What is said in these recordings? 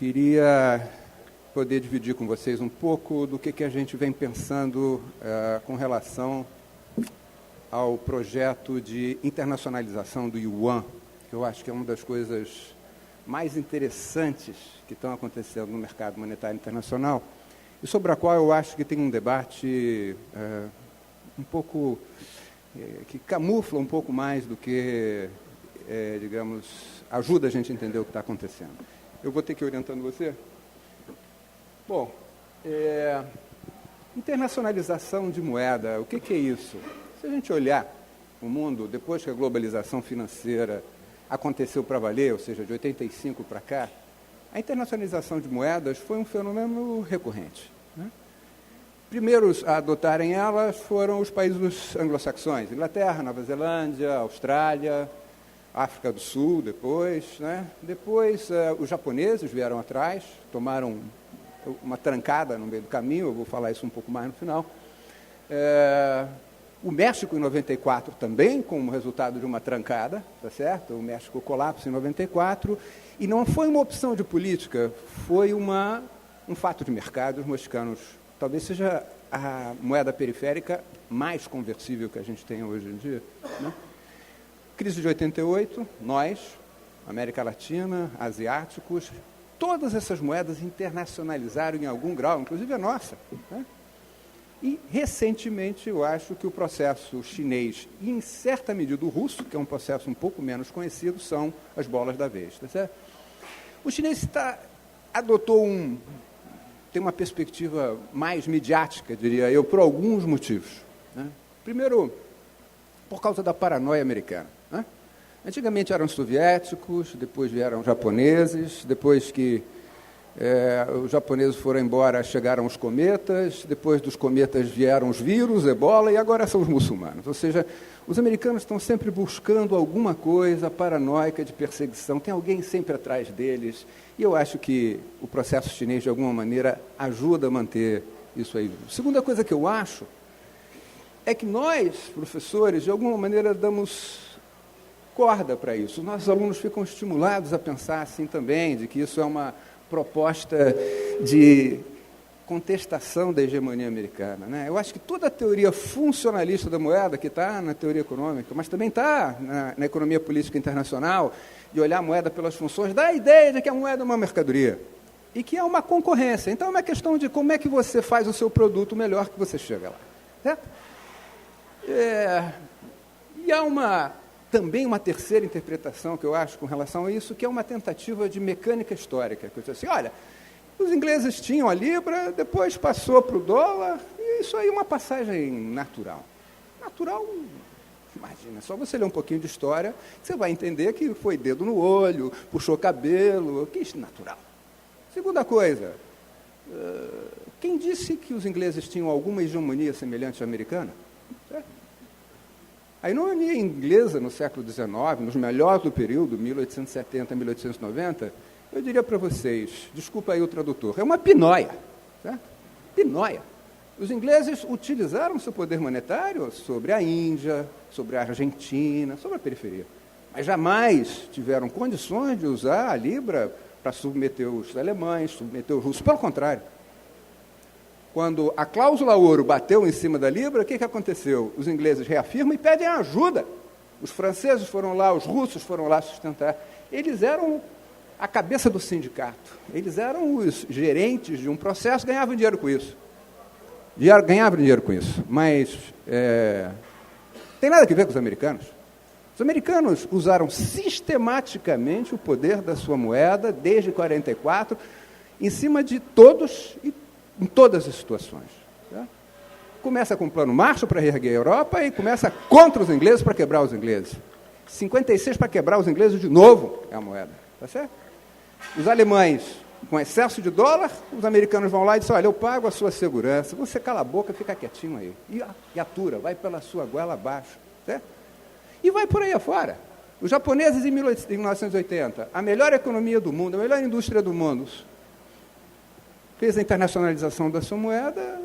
Queria poder dividir com vocês um pouco do que a gente vem pensando com relação ao projeto de internacionalização do Yuan, que eu acho que é uma das coisas mais interessantes que estão acontecendo no mercado monetário internacional e sobre a qual eu acho que tem um debate um pouco que camufla um pouco mais do que, digamos, ajuda a gente a entender o que está acontecendo. Eu vou ter que ir orientando você. Bom, internacionalização de moeda, o que é isso? Se a gente olhar o mundo, depois que a globalização financeira aconteceu para valer, ou seja, de 85 para cá, a internacionalização de moedas foi um fenômeno recorrente, né? Primeiros a adotarem elas foram os países anglo-saxões, Inglaterra, Nova Zelândia, Austrália, África do Sul, depois, né? Depois os japoneses vieram atrás, tomaram uma trancada no meio do caminho, eu vou falar isso um pouco mais no final. O México, em 94, também, como resultado de uma trancada, tá certo? O México colapsa em 94, e não foi uma opção de política, foi um fato de mercado. Os mexicanos, talvez seja a moeda periférica mais conversível que a gente tem hoje em dia, né? Crise de 88, nós, América Latina, asiáticos, todas essas moedas internacionalizaram em algum grau, inclusive a nossa, né? E, recentemente, eu acho que o processo chinês e, em certa medida, o russo, que é um processo um pouco menos conhecido, são as bolas da vez. Tá certo? O chinês adotou tem uma perspectiva mais midiática, diria eu, por alguns motivos, né? Primeiro, por causa da paranoia americana, né? Antigamente eram os soviéticos, depois vieram os japoneses, depois que os japoneses foram embora, chegaram os cometas, depois dos cometas vieram os vírus, ebola, e agora são os muçulmanos. Ou seja, os americanos estão sempre buscando alguma coisa paranoica de perseguição, tem alguém sempre atrás deles, e eu acho que o processo chinês, de alguma maneira, ajuda a manter isso aí. Segunda coisa que eu acho é que nós, professores, de alguma maneira, damos corda para isso. Nossos alunos ficam estimulados a pensar assim também, de que isso é uma proposta de contestação da hegemonia americana, né? Eu acho que toda a teoria funcionalista da moeda, que está na teoria econômica, mas também está na economia política internacional, de olhar a moeda pelas funções, dá a ideia de que a moeda é uma mercadoria e que é uma concorrência. Então, é uma questão de como é que você faz o seu produto melhor que você chega lá, certo? E há também uma terceira interpretação que eu acho com relação a isso, que é uma tentativa de mecânica histórica. Que eu disse assim, olha, os ingleses tinham a libra, depois passou para o dólar, e isso aí é uma passagem natural. Natural, imagina, só você ler um pouquinho de história, você vai entender que foi dedo no olho, puxou cabelo, que isso é natural. Segunda coisa, quem disse que os ingleses tinham alguma hegemonia semelhante à americana? Certo? A economia inglesa no século XIX, nos melhores do período, 1870 a 1890, eu diria para vocês, desculpa aí o tradutor, é uma pinóia, certo? Pinóia. Os ingleses utilizaram seu poder monetário sobre a Índia, sobre a Argentina, sobre a periferia, mas jamais tiveram condições de usar a libra para submeter os alemães, submeter os russos, pelo contrário. Quando a cláusula ouro bateu em cima da libra, o que aconteceu? Os ingleses reafirmam e pedem ajuda. Os franceses foram lá, os russos foram lá sustentar. Eles eram a cabeça do sindicato. Eles eram os gerentes de um processo, ganhavam dinheiro com isso. Ganhavam dinheiro com isso. Mas tem nada a ver com os americanos. Os americanos usaram sistematicamente o poder da sua moeda, desde 1944, em cima de todos e em todas as situações. Tá? Começa com o plano Marshall para reerguer a Europa e começa contra os ingleses para quebrar os ingleses. 56 para quebrar os ingleses de novo é a moeda. Tá certo? Os alemães, com excesso de dólar, os americanos vão lá e dizem, olha, eu pago a sua segurança, você cala a boca, fica quietinho aí. E atura, vai pela sua goela abaixo. Certo? E vai por aí afora. Os japoneses, em 1980, a melhor economia do mundo, a melhor indústria do mundo, fez a internacionalização da sua moeda,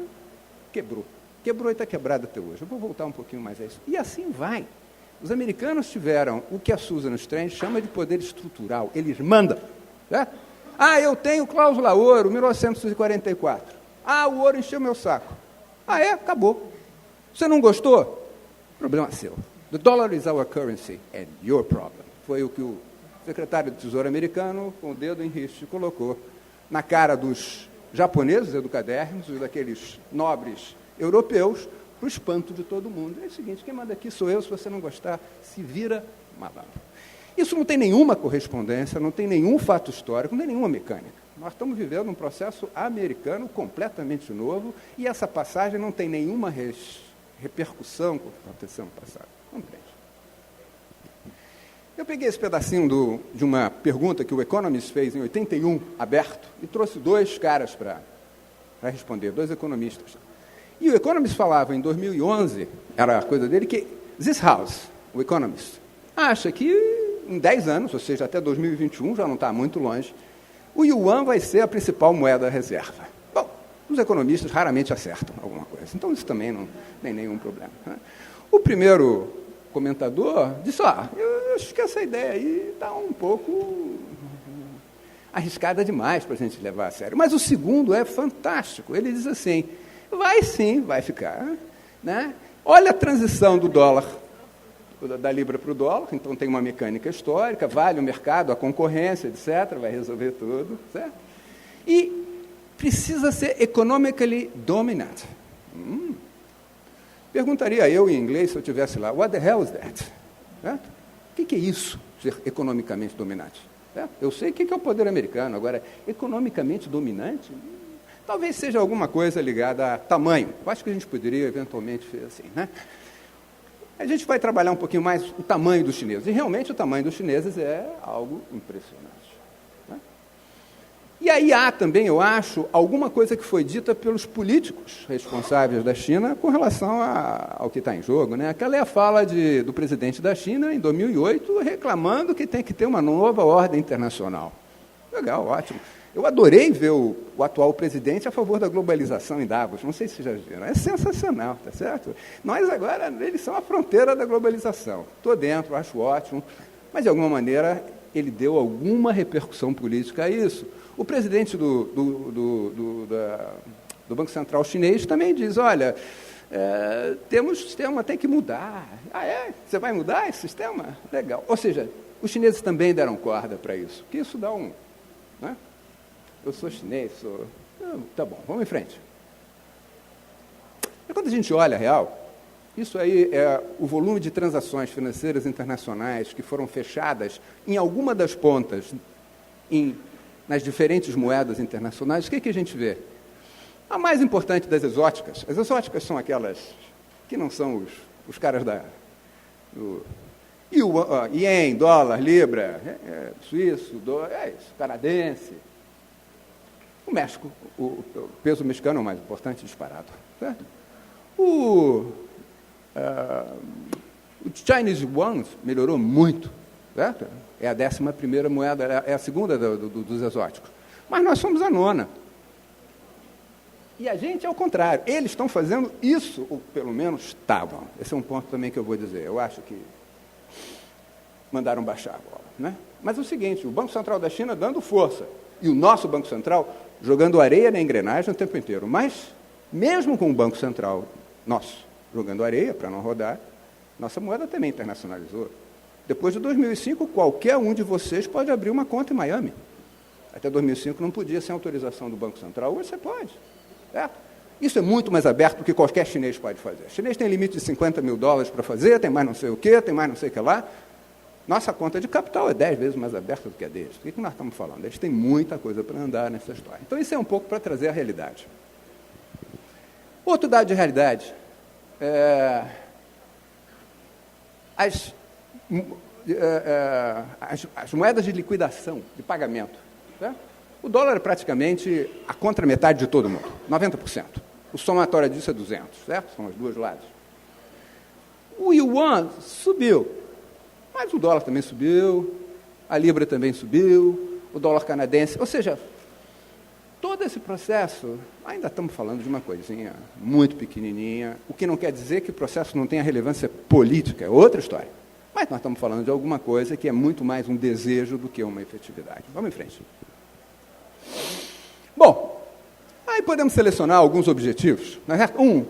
quebrou. Quebrou e está quebrado até hoje. Eu vou voltar um pouquinho mais a isso. E assim vai. Os americanos tiveram o que a Susan Strange chama de poder estrutural. Eles mandam. Certo? Ah, eu tenho cláusula ouro, 1944. Ah, o ouro encheu meu saco. Ah, é? Acabou. Você não gostou? Problema seu. The dollar is our currency and your problem. Foi o que o secretário do Tesouro americano, com o dedo em riste, colocou na cara dos japoneses educadérrimos e daqueles nobres europeus, para o espanto de todo mundo. É o seguinte, quem manda aqui sou eu, se você não gostar, se vira malandro. Isso não tem nenhuma correspondência, não tem nenhum fato histórico, não tem nenhuma mecânica. Nós estamos vivendo um processo americano completamente novo e essa passagem não tem nenhuma repercussão com o que aconteceu no passado. Vamos frente. Eu peguei esse pedacinho de uma pergunta que o Economist fez em 81, aberto, e trouxe dois caras para responder, dois economistas. E o Economist falava em 2011, era a coisa dele, que this house, o Economist, acha que em 10 anos, ou seja, até 2021, já não está muito longe, o yuan vai ser a principal moeda reserva. Bom, os economistas raramente acertam alguma coisa, então isso também não tem nenhum problema. Né? O primeiro comentador disse, eu acho que essa ideia aí está um pouco arriscada demais para a gente levar a sério. Mas o segundo é fantástico. Ele diz assim, vai sim, vai ficar. Né? Olha a transição do dólar, da libra para o dólar, então tem uma mecânica histórica, vale o mercado, a concorrência, etc., vai resolver tudo. Certo? E precisa ser economically dominant. Perguntaria eu em inglês, se eu estivesse lá, what the hell is that? Certo? O que é isso, ser economicamente dominante? Certo? Eu sei o que é o poder americano, agora, economicamente dominante? Talvez seja alguma coisa ligada a tamanho. Eu acho que a gente poderia, eventualmente, fazer assim. Né? A gente vai trabalhar um pouquinho mais o tamanho dos chineses. E, realmente, o tamanho dos chineses é algo impressionante. Né? E aí há também, eu acho, alguma coisa que foi dita pelos políticos responsáveis da China com relação ao que está em jogo. Né? Aquela é a fala do presidente da China, em 2008, reclamando que tem que ter uma nova ordem internacional. Legal, ótimo. Eu adorei ver o atual presidente a favor da globalização em Davos. Não sei se vocês já viram. É sensacional, tá certo? Nós agora, eles são a fronteira da globalização. Estou dentro, acho ótimo. Mas, de alguma maneira, ele deu alguma repercussão política a isso. O presidente do Banco Central chinês também diz, olha, temos sistema, tem que mudar. Ah, é? Você vai mudar esse sistema? Legal. Ou seja, os chineses também deram corda para isso. Que isso dá um... Né? Eu sou chinês, sou... Tá bom, vamos em frente. E quando a gente olha a real, isso aí é o volume de transações financeiras internacionais que foram fechadas em alguma das pontas, nas diferentes moedas internacionais. O que a gente vê? A mais importante das exóticas. As exóticas são aquelas que não são os caras do ien, dólar, libra, suíço, canadense. O México, o peso mexicano é o mais importante, disparado. Certo? O Chinese Yuan melhorou muito. Certo? É a 11ª moeda, é a segunda dos exóticos. Mas nós somos a 9ª. E a gente é o contrário. Eles estão fazendo isso, ou pelo menos estavam. Esse é um ponto também que eu vou dizer. Eu acho que mandaram baixar a bola. Né? Mas é o seguinte, o Banco Central da China dando força, e o nosso Banco Central jogando areia na engrenagem o tempo inteiro. Mas, mesmo com o Banco Central nosso jogando areia para não rodar, nossa moeda também internacionalizou. Depois de 2005, qualquer um de vocês pode abrir uma conta em Miami. Até 2005 não podia sem autorização do Banco Central, hoje você pode. Certo? Isso é muito mais aberto do que qualquer chinês pode fazer. O chinês tem limite de $50 mil para fazer, tem mais não sei o quê, tem mais não sei o que lá. Nossa conta de capital é 10 vezes mais aberta do que a deles. O que nós estamos falando? Eles têm muita coisa para andar nessa história. Então, isso é um pouco para trazer a realidade. Outro dado de realidade. As moedas de liquidação, de pagamento. Certo? O dólar é praticamente a contrametade de todo mundo, 90%. O somatório disso é 200%, certo? São os dois lados. O yuan subiu. Mas o dólar também subiu, a libra também subiu, o dólar canadense, ou seja, todo esse processo, ainda estamos falando de uma coisinha muito pequenininha, o que não quer dizer que o processo não tenha relevância política, é outra história. Mas nós estamos falando de alguma coisa que é muito mais um desejo do que uma efetividade. Vamos em frente. Bom, aí podemos selecionar alguns objetivos.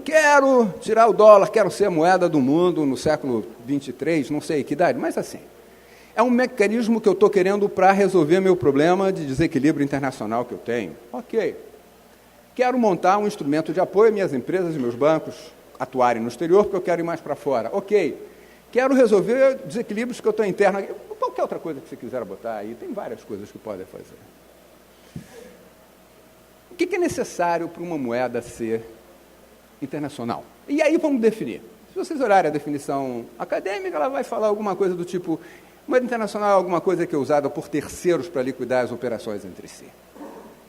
Quero tirar o dólar, quero ser a moeda do mundo no século 23, não sei que idade, mas assim, é um mecanismo que eu estou querendo para resolver meu problema de desequilíbrio internacional que eu tenho. Ok. Quero montar um instrumento de apoio a minhas empresas e meus bancos atuarem no exterior, porque eu quero ir mais para fora. Ok. Quero resolver desequilíbrios que eu estou interno. Qualquer outra coisa que você quiser botar aí, tem várias coisas que podem fazer. O que é necessário para uma moeda ser internacional? E aí vamos definir. Se vocês olharem a definição acadêmica, ela vai falar alguma coisa do tipo: moeda internacional é alguma coisa que é usada por terceiros para liquidar as operações entre si.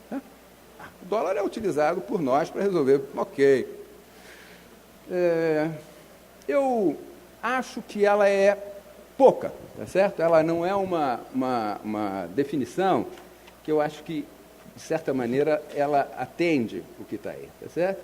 O dólar é utilizado por nós para resolver. Ok. Eu acho que ela é pouca, tá certo? Ela não é uma definição que eu acho que, de certa maneira, ela atende o que está aí, tá certo?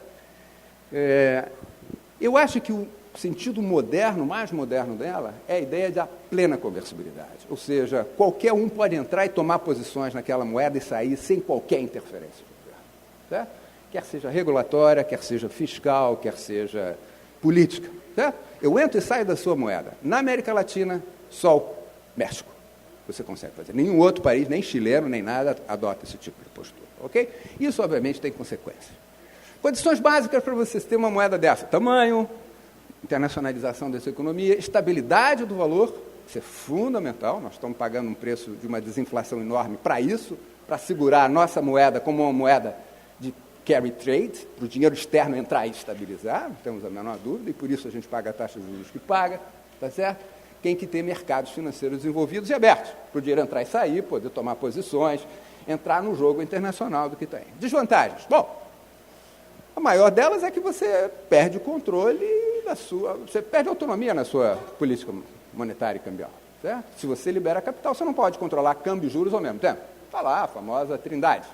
Eu acho que o sentido moderno, mais moderno dela, é a ideia da plena conversibilidade. Ou seja, qualquer um pode entrar e tomar posições naquela moeda e sair sem qualquer interferência do governo. Certo? Quer seja regulatória, quer seja fiscal, quer seja política. Certo? Eu entro e saio da sua moeda. Na América Latina, só o México você consegue fazer. Nenhum outro país, nem chileno, nem nada, adota esse tipo de postura. Ok? Isso, obviamente, tem consequências. Condições básicas para você ter uma moeda dessa: tamanho, internacionalização dessa economia, estabilidade do valor, isso é fundamental. Nós estamos pagando um preço de uma desinflação enorme para isso, para segurar a nossa moeda como uma moeda de carry trade, para o dinheiro externo entrar e estabilizar, não temos a menor dúvida, e por isso a gente paga a taxa de juros que paga, tá certo? Tem que ter mercados financeiros desenvolvidos e abertos, para o dinheiro entrar e sair, poder tomar posições, entrar no jogo internacional do que tem. Desvantagens. Bom, a maior delas é que você perde o controle você perde autonomia na sua política monetária e cambial, certo? Se você libera capital, você não pode controlar câmbio e juros ao mesmo tempo. Está lá a famosa trindade.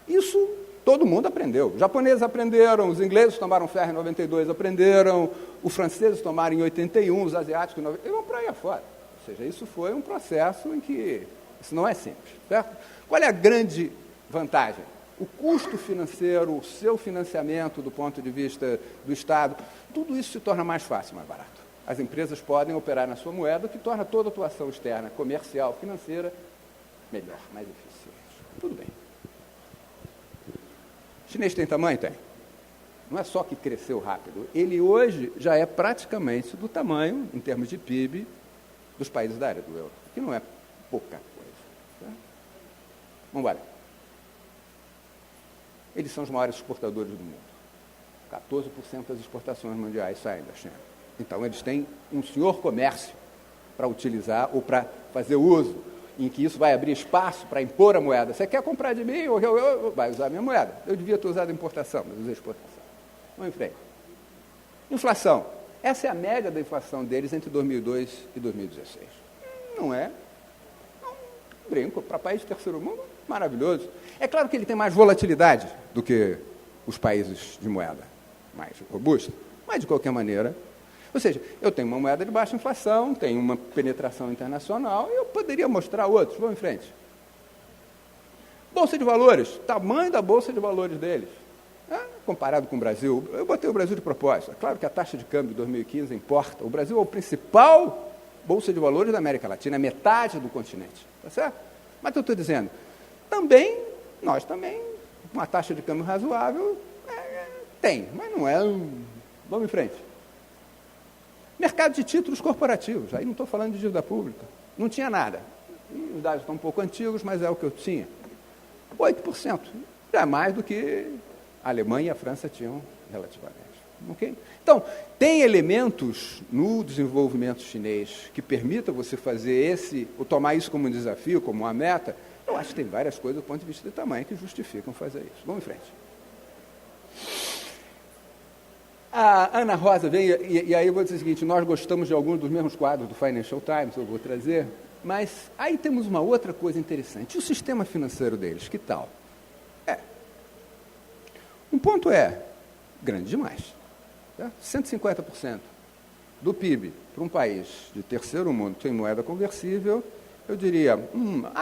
Isso todo mundo aprendeu. Os japoneses aprenderam, os ingleses tomaram ferro em 92, aprenderam, os franceses tomaram em 81, os asiáticos em 90, e vão para aí afora. Ou seja, isso foi um processo em que isso não é simples, certo? Qual é a grande vantagem? O custo financeiro, o seu financiamento do ponto de vista do Estado, tudo isso se torna mais fácil, mais barato. As empresas podem operar na sua moeda, o que torna toda a atuação externa, comercial, financeira, melhor, mais eficiente. Tudo bem. O chinês tem tamanho? Tem. Não é só que cresceu rápido. Ele hoje já é praticamente do tamanho, em termos de PIB, dos países da área do euro, que não é pouca coisa. Tá? Vamos embora. Eles são os maiores exportadores do mundo. 14% das exportações mundiais saem da China. Então, eles têm um senhor comércio para utilizar ou para fazer uso, em que isso vai abrir espaço para impor a moeda. Você quer comprar de mim? Eu vai usar a minha moeda. Eu devia ter usado a importação, mas usei a exportação. Vamos em frente. Inflação. Essa é a média da inflação deles entre 2002 e 2016. Não é? Brinco, para país de terceiro mundo, maravilhoso. É claro que ele tem mais volatilidade do que os países de moeda mais robusta, mas de qualquer maneira, ou seja, eu tenho uma moeda de baixa inflação, tenho uma penetração internacional, e eu poderia mostrar outros. Vamos em frente. Bolsa de valores, tamanho da bolsa de valores deles. Comparado com o Brasil, eu botei o Brasil de propósito. É claro que a taxa de câmbio de 2015 importa. O Brasil é o principal bolsa de valores da América Latina, é metade do continente. Tá certo? Mas eu estou dizendo, nós também, uma taxa de câmbio razoável, tem, mas não é Vamos em frente. Mercado de títulos corporativos, aí não estou falando de dívida pública, não tinha nada. Os dados estão um pouco antigos, mas é o que eu tinha. 8%, já é mais do que a Alemanha e a França tinham relativamente. Okay? Então, tem elementos no desenvolvimento chinês que permitam você fazer ou tomar isso como um desafio, como uma meta. Eu acho que tem várias coisas do ponto de vista de tamanho que justificam fazer isso. Vamos em frente. A Ana Rosa vem, e aí eu vou dizer o seguinte, nós gostamos de alguns dos mesmos quadros do Financial Times, eu vou trazer, mas aí temos uma outra coisa interessante. O sistema financeiro deles, que tal? Um ponto grande demais. 150% do PIB para um país de terceiro mundo que tem moeda conversível, eu diria,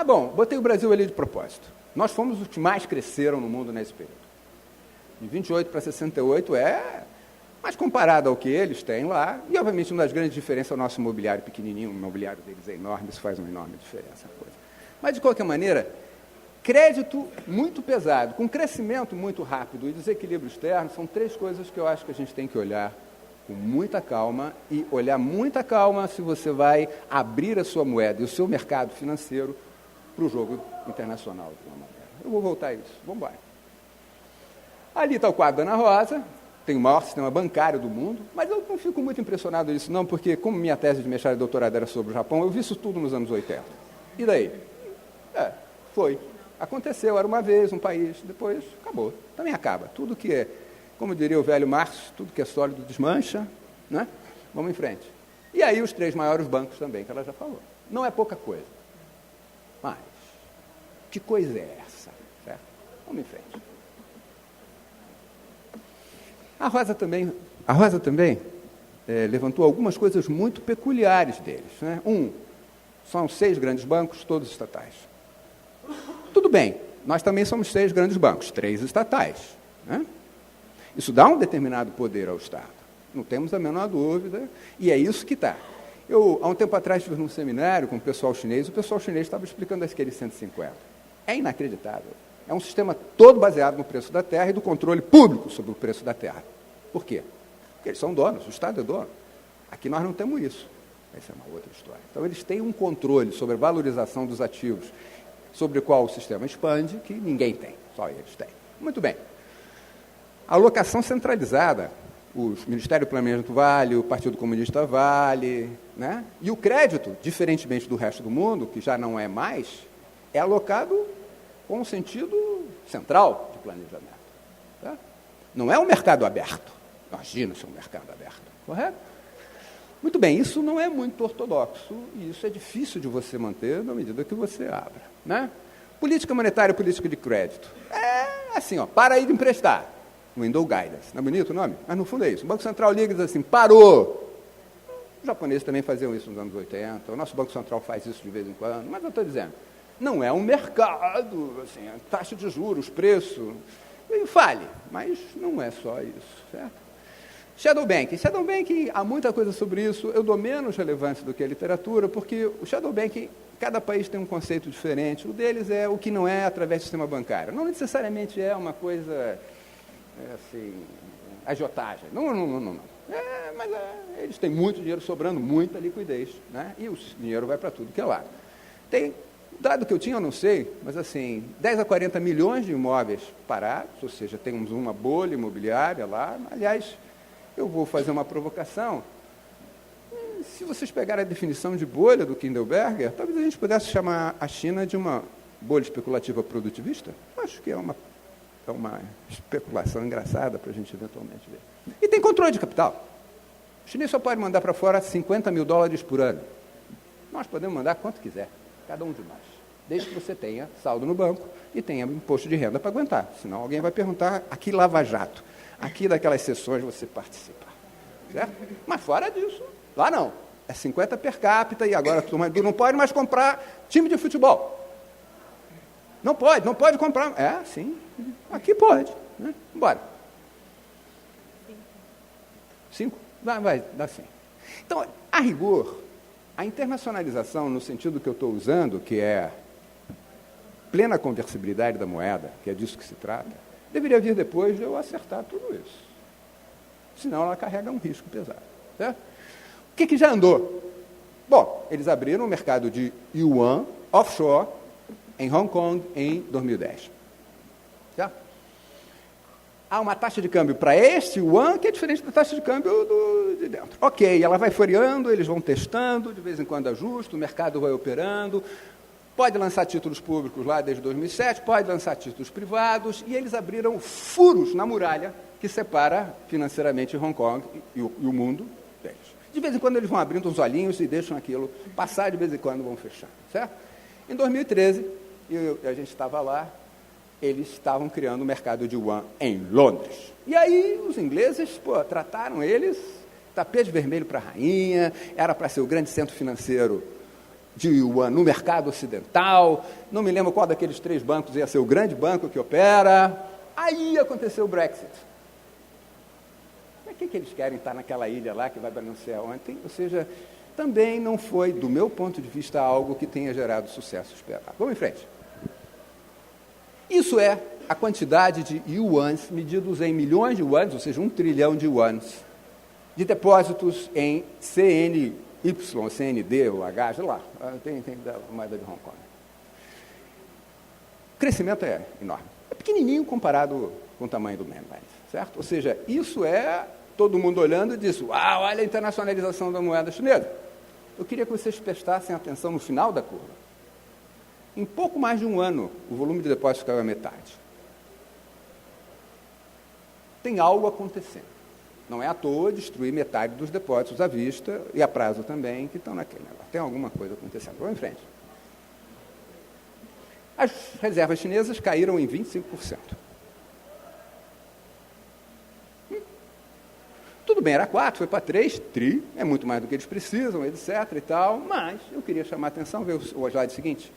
bom, botei o Brasil ali de propósito. Nós fomos os que mais cresceram no mundo nesse período. De 28 para 68 mas comparado ao que eles têm lá, e obviamente uma das grandes diferenças é o nosso imobiliário pequenininho, o imobiliário deles é enorme, isso faz uma enorme diferença. Mas, de qualquer maneira, crédito muito pesado, com crescimento muito rápido e desequilíbrio externo, são três coisas que eu acho que a gente tem que olhar com muita calma, e olhar muita calma se você vai abrir a sua moeda e o seu mercado financeiro para o jogo internacional. De uma maneira. Eu vou voltar a isso, vamos embora. Ali está o quadro da Ana Rosa, tem o maior sistema bancário do mundo, mas eu não fico muito impressionado nisso não, porque como minha tese de mestrado e doutorado era sobre o Japão, eu vi isso tudo nos anos 80. E daí? Foi. Aconteceu, era uma vez, um país, depois acabou. Também acaba. Tudo que é, como diria o velho Marx, tudo que é sólido desmancha, né? Vamos em frente. E aí os três maiores bancos também, que ela já falou. Não é pouca coisa. Mas, que coisa é essa? Certo? Vamos em frente. A Rosa também levantou algumas coisas muito peculiares deles. Né? São 6 grandes bancos, todos estatais. Tudo bem, nós também somos 6 grandes bancos, 3 estatais. Né? Isso dá um determinado poder ao Estado, não temos a menor dúvida, e é isso que está. Eu, há um tempo atrás, estive num seminário com o pessoal chinês estava explicando aqueles 150. É inacreditável. É um sistema todo baseado no preço da terra e do controle público sobre o preço da terra. Por quê? Porque eles são donos, o Estado é dono. Aqui nós não temos isso. Essa é uma outra história. Então, eles têm um controle sobre a valorização dos ativos, sobre o qual o sistema expande, que ninguém tem, só eles têm. Muito bem. A alocação centralizada, o Ministério do Planejamento vale, o Partido Comunista vale, né? E o crédito, diferentemente do resto do mundo, que já não é mais, é alocado com um sentido central de planejamento. Tá? Não é um mercado aberto. Imagina se é um mercado aberto. Correto? Muito bem, isso não é muito ortodoxo e isso é difícil de você manter na medida que você abra. Né? Política monetária e política de crédito. É assim, para aí de emprestar. Window Guidance. Não é bonito o nome? Mas no fundo é isso. O Banco Central liga e diz assim, parou. Os japoneses também faziam isso nos anos 80. O nosso Banco Central faz isso de vez em quando. Mas eu estou dizendo, não é um mercado, assim, a taxa de juros, preço. Fale, mas não é só isso, certo? Shadow Banking, há muita coisa sobre isso, eu dou menos relevância do que a literatura, porque o Shadow Banking, cada país tem um conceito diferente, o deles é o que não é através do sistema bancário. Não necessariamente é uma coisa, assim, agiotagem. Não. Mas eles têm muito dinheiro sobrando, muita liquidez, né? E o dinheiro vai para tudo que é lá. Tem, dado que eu tinha, eu não sei, mas assim, 10 a 40 milhões de imóveis parados, ou seja, temos uma bolha imobiliária lá, aliás, eu vou fazer uma provocação. Se vocês pegarem a definição de bolha do Kindleberger, talvez a gente pudesse chamar a China de uma bolha especulativa produtivista. Acho que é uma especulação engraçada para a gente eventualmente ver. E tem controle de capital. O chinês só pode mandar para fora $50 mil por ano. Nós podemos mandar quanto quiser, cada um de nós, desde que você tenha saldo no banco e tenha imposto de renda para aguentar. Senão alguém vai perguntar, aqui Lava Jato. Aqui daquelas sessões você participa, certo? Mas fora disso, lá não. É 50 per capita e agora tu não pode mais comprar time de futebol. Não pode comprar. Sim, aqui pode. Né? Bora. 5? Vai, dá 5. Então, a rigor, a internacionalização, no sentido que eu estou usando, que é plena conversibilidade da moeda, que é disso que se trata, deveria vir depois de eu acertar tudo isso. Senão ela carrega um risco pesado. Certo? O que já andou? Bom, eles abriram o mercado de yuan offshore em Hong Kong em 2010. Certo? Há uma taxa de câmbio para este yuan que é diferente da taxa de câmbio de dentro. Ok, ela vai variando, eles vão testando, de vez em quando ajusta, o mercado vai operando. Pode lançar títulos públicos lá desde 2007, pode lançar títulos privados, e eles abriram furos na muralha que separa financeiramente Hong Kong e o mundo deles. De vez em quando eles vão abrindo os olhinhos e deixam aquilo passar, de vez em quando vão fechando, certo? Em 2013, a gente estava lá, eles estavam criando o mercado de yuan em Londres. E aí os ingleses, trataram eles tapete vermelho para a rainha, era para ser o grande centro financeiro de yuan no mercado ocidental, não me lembro qual daqueles 3 bancos ia ser o grande banco que opera. Aí aconteceu o Brexit. Para que eles querem estar naquela ilha lá que vai balancear ontem? Ou seja, também não foi, do meu ponto de vista, algo que tenha gerado sucesso esperado. Vamos em frente. Isso é a quantidade de yuans medidos em milhões de yuans, ou seja, 1 trilhão de yuans, de depósitos em CNY, CND, ou H, sei lá, tem da moeda de Hong Kong. O crescimento é enorme. É pequenininho comparado com o tamanho do mainland, certo? Ou seja, isso é todo mundo olhando e diz, uau, olha a internacionalização da moeda chinesa. Eu queria que vocês prestassem atenção no final da curva. Em pouco mais de um ano, o volume de depósitos caiu a metade. Tem algo acontecendo. Não é à toa destruir metade dos depósitos à vista e a prazo também, que estão naquele negócio. Tem alguma coisa acontecendo. Vamos em frente. As reservas chinesas caíram em 25%. Tudo bem, era 4, foi para 3, é muito mais do que eles precisam, etc. e tal, mas eu queria chamar a atenção, ver o slide seguinte.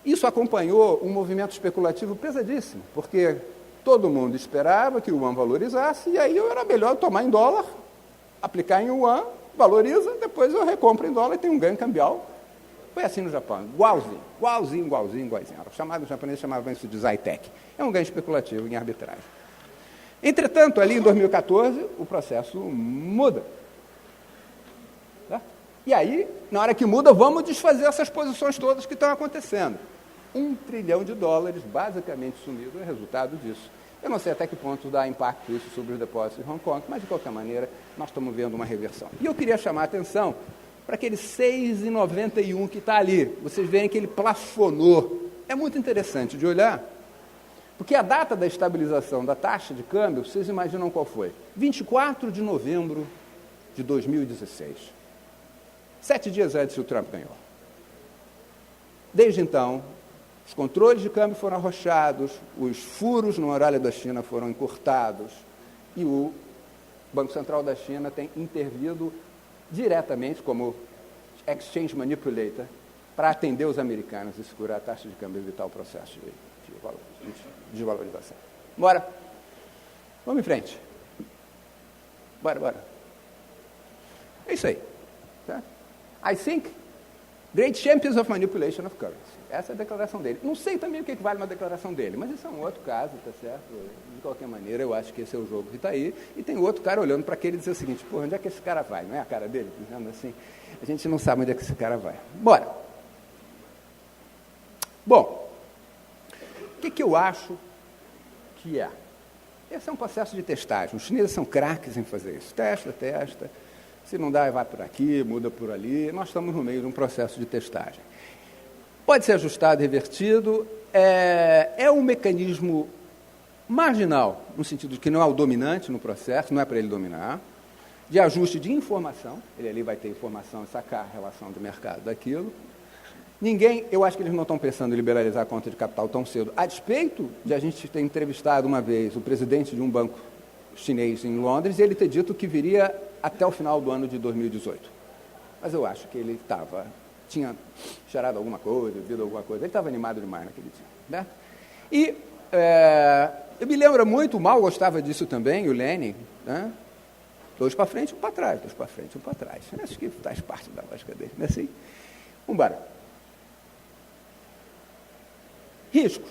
Isso acompanhou um movimento especulativo pesadíssimo, porque todo mundo esperava que o yuan valorizasse, e aí era melhor tomar em dólar, aplicar em yuan, valoriza, depois eu recompro em dólar e tenho um ganho cambial. Foi assim no Japão, igualzinho. Os japoneses chamavam isso de Zaitek. É um ganho especulativo em arbitragem. Entretanto, ali em 2014, o processo muda. Tá? E aí, na hora que muda, vamos desfazer essas posições todas que estão acontecendo. $1 trilhão basicamente sumido é resultado disso. Eu não sei até que ponto dá impacto isso sobre os depósitos de Hong Kong, mas, de qualquer maneira, nós estamos vendo uma reversão. E eu queria chamar a atenção para aquele 6,91 que está ali. Vocês veem que ele plafonou. É muito interessante de olhar, porque a data da estabilização da taxa de câmbio, vocês imaginam qual foi? 24 de novembro de 2016. 7 dias antes que o Trump ganhou. Desde então, os controles de câmbio foram arrochados, os furos no horário da China foram encurtados e o Banco Central da China tem intervido diretamente como exchange manipulator para atender os americanos e segurar a taxa de câmbio e evitar o processo de desvalorização. Bora. Vamos em frente. Bora. É isso aí. Tá? I think great champions of manipulation of currency. Essa é a declaração dele. Não sei também o que vale uma declaração dele, mas isso é um outro caso, tá certo? De qualquer maneira, eu acho que esse é o jogo que está aí. E tem outro cara olhando para aquele e dizer o seguinte, porra, onde é que esse cara vai? Não é a cara dele? Dizendo assim, a gente não sabe onde é que esse cara vai. Bora. Bom, o que eu acho que é? Esse é um processo de testagem. Os chineses são craques em fazer isso. Testa. Se não dá, vai por aqui, muda por ali. Nós estamos no meio de um processo de testagem. Pode ser ajustado, revertido. É um mecanismo marginal, no sentido de que não é o dominante no processo, não é para ele dominar. De ajuste de informação. Ele ali vai ter informação e sacar a relação do mercado daquilo. Eu acho que eles não estão pensando em liberalizar a conta de capital tão cedo. A despeito de a gente ter entrevistado uma vez o presidente de um banco chinês em Londres e ele ter dito que viria até o final do ano de 2018. Mas eu acho que ele tinha cheirado alguma coisa, bebido alguma coisa. Ele estava animado demais naquele dia. Né? E eu me lembro muito, o Mao gostava disso também, o Lenin, né? 2 para frente, 1 para trás, 2 para frente, 1 para trás. Acho que faz parte da lógica dele. Não é assim? Vamos embora. Risco.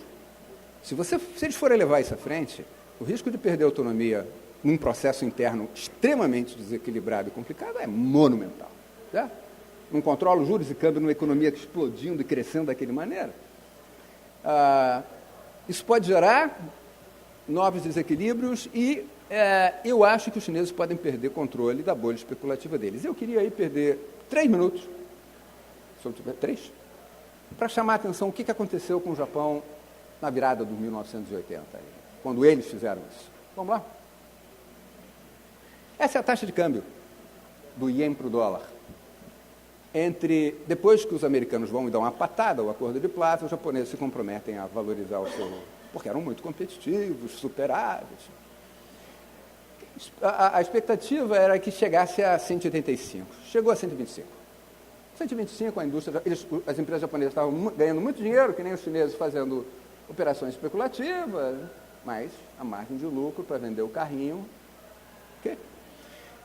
Se eles forem levar isso à frente, o risco de perder a autonomia num processo interno extremamente desequilibrado e complicado é monumental. Certo? Não controla os juros e câmbio numa economia explodindo e crescendo daquele maneira. Isso pode gerar novos desequilíbrios e eu acho que os chineses podem perder controle da bolha especulativa deles. Eu queria aí perder 3 minutos, se eu tiver 3, para chamar a atenção o que aconteceu com o Japão na virada de 1980, quando eles fizeram isso. Vamos lá? Essa é a taxa de câmbio do ien para o dólar. Depois que os americanos vão e dão uma patada ao acordo de Plaza, os japoneses se comprometem a valorizar o seu... porque eram muito competitivos, superáveis. A expectativa era que chegasse a 185. Chegou a 125. 125, as empresas japonesas estavam ganhando muito dinheiro, que nem os chineses fazendo operações especulativas, mas a margem de lucro para vender o carrinho. Okay?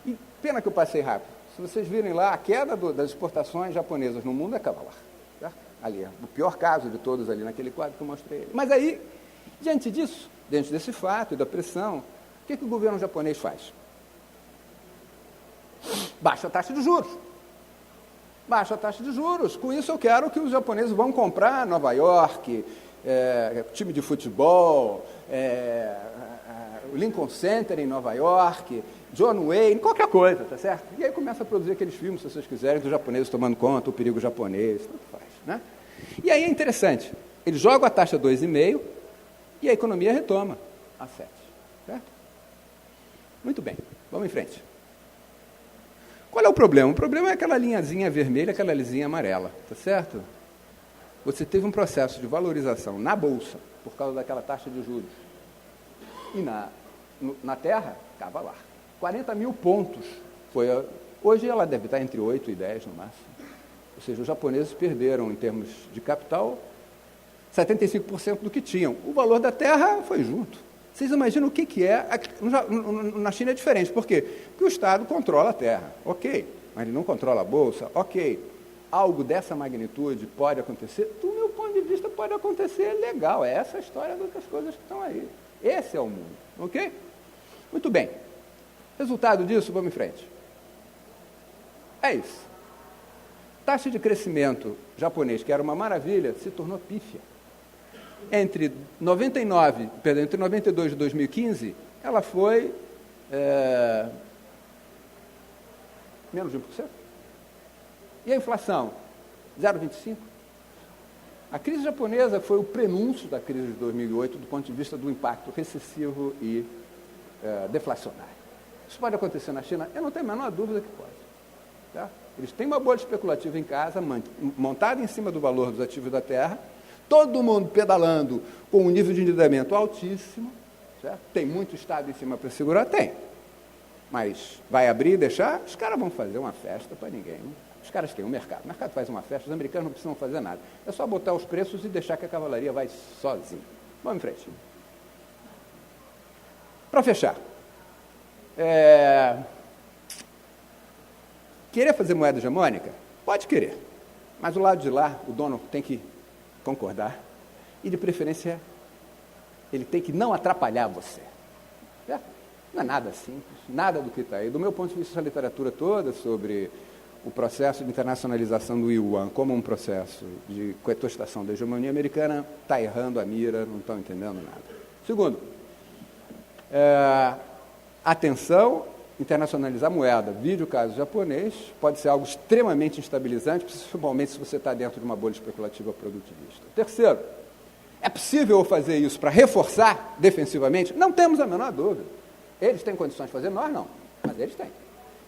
E pena que eu passei rápido. Se vocês virem lá, a queda das exportações japonesas no mundo é cavalar. Certo? Ali, o pior caso de todos ali naquele quadro que eu mostrei. Mas aí, diante disso, diante desse fato e da pressão, o que o governo japonês faz? Baixa a taxa de juros. Baixa a taxa de juros. Com isso eu quero que os japoneses vão comprar Nova York, time de futebol, o Lincoln Center em Nova York, John Wayne, qualquer coisa, tá certo? E aí começa a produzir aqueles filmes, se vocês quiserem, dos japoneses tomando conta, o perigo japonês, tanto faz, né? E aí é interessante, eles jogam a taxa 2,5 e a economia retoma a 7, certo? Muito bem, vamos em frente. Qual é o problema? O problema é aquela linhazinha vermelha, aquela linhazinha amarela, tá certo? Você teve um processo de valorização na Bolsa, por causa daquela taxa de juros. E na Terra, cavalar. 40 mil pontos. Hoje ela deve estar entre 8 e 10 no máximo. Ou seja, os japoneses perderam, em termos de capital, 75% do que tinham. O valor da Terra foi junto. Vocês imaginam o que é? Na China é diferente. Por quê? Porque o Estado controla a terra. Ok. Mas ele não controla a Bolsa. Ok. Algo dessa magnitude pode acontecer? Do meu ponto de vista, pode acontecer legal. É essa a história das coisas que estão aí. Esse é o mundo. Ok? Muito bem. Resultado disso, vamos em frente. É isso. Taxa de crescimento japonês, que era uma maravilha, se tornou pífia. Entre 92 e 2015, ela foi menos de 1%. E a inflação? 0,25%. A crise japonesa foi o prenúncio da crise de 2008 do ponto de vista do impacto recessivo e deflacionário. Isso pode acontecer na China? Eu não tenho a menor dúvida que pode. Tá? Eles têm uma bolha especulativa em casa, montada em cima do valor dos ativos da terra, todo mundo pedalando com um nível de endividamento altíssimo, certo? Tem muito Estado em cima para segurar? Tem. Mas vai abrir e deixar? Os caras vão fazer uma festa para ninguém. Os caras têm um mercado. O mercado faz uma festa, os americanos não precisam fazer nada. É só botar os preços e deixar que a cavalaria vai sozinha. Vamos em frente. Para fechar. Querer fazer moeda hegemônica? Pode querer. Mas do lado de lá, o dono tem que concordar e, de preferência, ele tem que não atrapalhar você. Certo? Não é nada simples, nada do que está aí. Do meu ponto de vista, essa literatura toda sobre o processo de internacionalização do yuan como um processo de contestação da hegemonia americana está errando a mira, não estão entendendo nada. Segundo, atenção, internacionalizar moeda, vide o caso japonês, pode ser algo extremamente instabilizante, principalmente se você está dentro de uma bolha especulativa produtivista. Terceiro, é possível fazer isso para reforçar defensivamente? Não temos a menor dúvida. Eles têm condições de fazer, nós não, mas eles têm.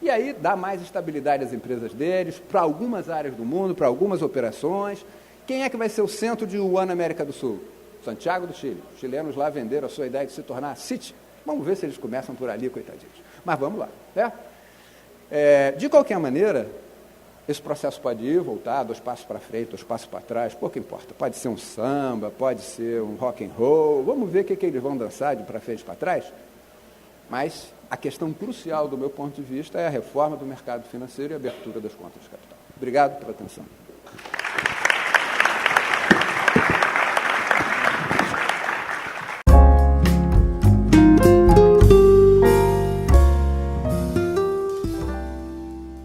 E aí dá mais estabilidade às empresas deles, para algumas áreas do mundo, para algumas operações. Quem é que vai ser o centro de yuan na América do Sul? Santiago do Chile. Os chilenos lá venderam a sua ideia de se tornar City. Vamos ver se eles começam por ali, coitadinhos. Mas vamos lá. Né? De qualquer maneira, esse processo pode ir, voltar, 2 passos para frente, 2 passos para trás, pouco importa. Pode ser um samba, pode ser um rock and roll. Vamos ver o que eles vão dançar de para frente e para trás. Mas a questão crucial, do meu ponto de vista, é a reforma do mercado financeiro e a abertura das contas de capital. Obrigado pela atenção.